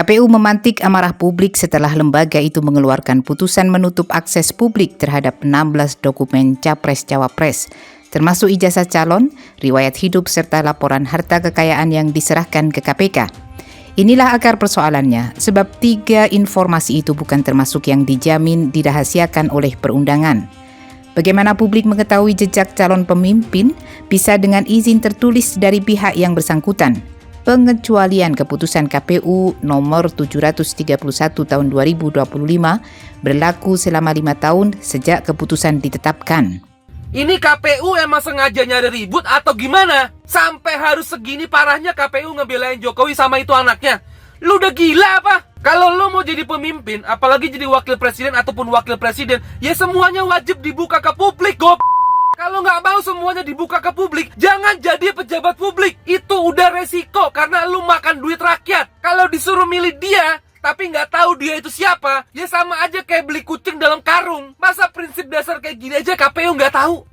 KPU memantik amarah publik setelah lembaga itu mengeluarkan putusan menutup akses publik terhadap 16 dokumen Capres-Cawapres, termasuk ijazah calon, riwayat hidup serta laporan harta kekayaan yang diserahkan ke KPK. Inilah akar persoalannya, sebab 3 informasi itu bukan termasuk yang dijamin dirahasiakan oleh perundangan. Bagaimana publik mengetahui jejak calon pemimpin bisa dengan izin tertulis dari pihak yang bersangkutan. Pengecualian keputusan KPU nomor 731 tahun 2025 berlaku selama 5 tahun sejak keputusan ditetapkan. Ini KPU emang sengaja nyari ribut atau gimana? Sampai harus segini parahnya KPU ngebelain Jokowi sama itu anaknya. Lu udah gila apa? Kalau lu mau jadi pemimpin, apalagi jadi wakil presiden ataupun wakil presiden, ya semuanya wajib dibuka ke publik, Kalau nggak mau semuanya dibuka ke publik, jangan jadi pejabat publik. Itu udah resiko karena lu makan duit rakyat. Kalau disuruh milih dia, tapi nggak tahu dia itu siapa, ya sama aja kayak beli kucing dalam karung. Masa prinsip dasar kayak gini aja KPU nggak tahu?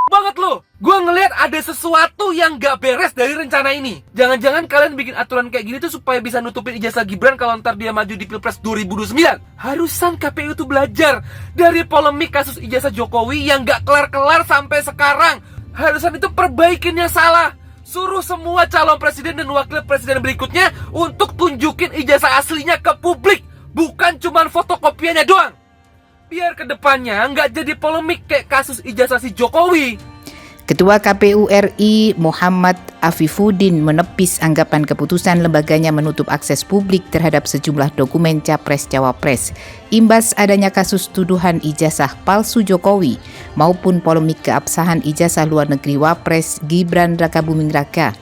Banget lo. Gue ngelihat ada sesuatu yang gak beres dari rencana ini. Jangan-jangan kalian bikin aturan kayak gini tuh supaya bisa nutupin ijazah Gibran kalau ntar dia maju di Pilpres 2029. Harusan KPU tuh belajar dari polemik kasus ijazah Jokowi yang gak kelar-kelar sampai sekarang. Harusan itu perbaikin yang salah. Suruh semua calon presiden dan wakil presiden berikutnya untuk tunjukin ijazah aslinya ke publik, bukan cuman fotokopiannya doang. Biar kedepannya nggak jadi polemik kayak kasus ijazah si Jokowi. Ketua KPU RI Muhammad Afifuddin menepis anggapan keputusan lembaganya menutup akses publik terhadap sejumlah dokumen Capres-Cawapres imbas adanya kasus tuduhan ijazah palsu Jokowi maupun polemik keabsahan ijazah luar negeri Wapres Gibran Rakabuming Raka.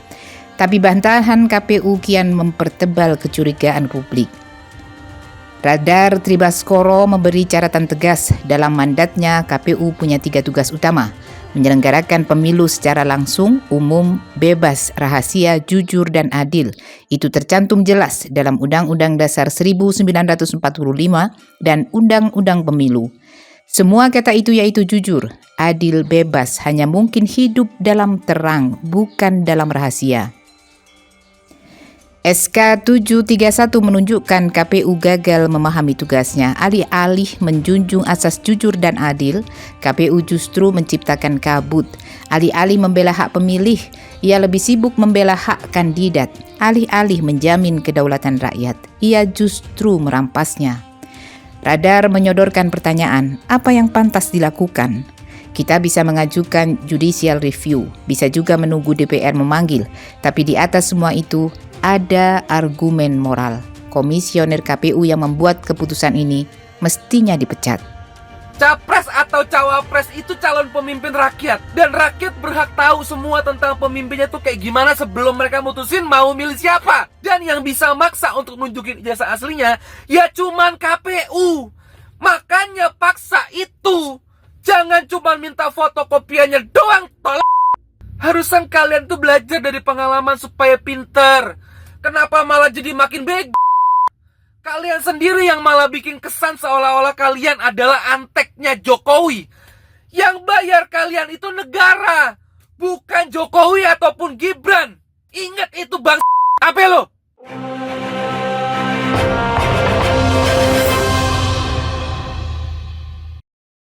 Tapi bantahan KPU kian mempertebal kecurigaan publik. Radar Tribaskoro memberi catatan tegas dalam mandatnya KPU punya 3 tugas utama. Menyelenggarakan pemilu secara langsung, umum, bebas, rahasia, jujur, dan adil. Itu tercantum jelas dalam Undang-Undang Dasar 1945 dan Undang-Undang Pemilu. Semua kata itu yaitu jujur, adil, bebas, hanya mungkin hidup dalam terang, bukan dalam rahasia. SK 731 menunjukkan KPU gagal memahami tugasnya. Alih-alih menjunjung asas jujur dan adil, KPU justru menciptakan kabut. Alih-alih membela hak pemilih, ia lebih sibuk membela hak kandidat. Alih-alih menjamin kedaulatan rakyat, ia justru merampasnya. Radar menyodorkan pertanyaan, apa yang pantas dilakukan? Kita bisa mengajukan judicial review, bisa juga menunggu DPR memanggil, tapi di atas semua itu, ada argumen moral. Komisioner KPU yang membuat keputusan ini mestinya dipecat. Capres atau cawapres itu calon pemimpin rakyat. Dan rakyat berhak tahu semua tentang pemimpinnya tuh kayak gimana sebelum mereka mutusin mau milih siapa. Dan yang bisa maksa untuk nunjukin ijazah aslinya, ya cuman KPU. Makanya paksa itu. Jangan cuma minta fotokopiannya doang, tolong. Harusan kalian tuh belajar dari pengalaman supaya pinter. Kenapa malah jadi makin bego? Kalian sendiri yang malah bikin kesan seolah-olah kalian adalah anteknya Jokowi. Yang bayar kalian itu negara, bukan Jokowi ataupun Gibran. Ingat itu bang. Apa lo?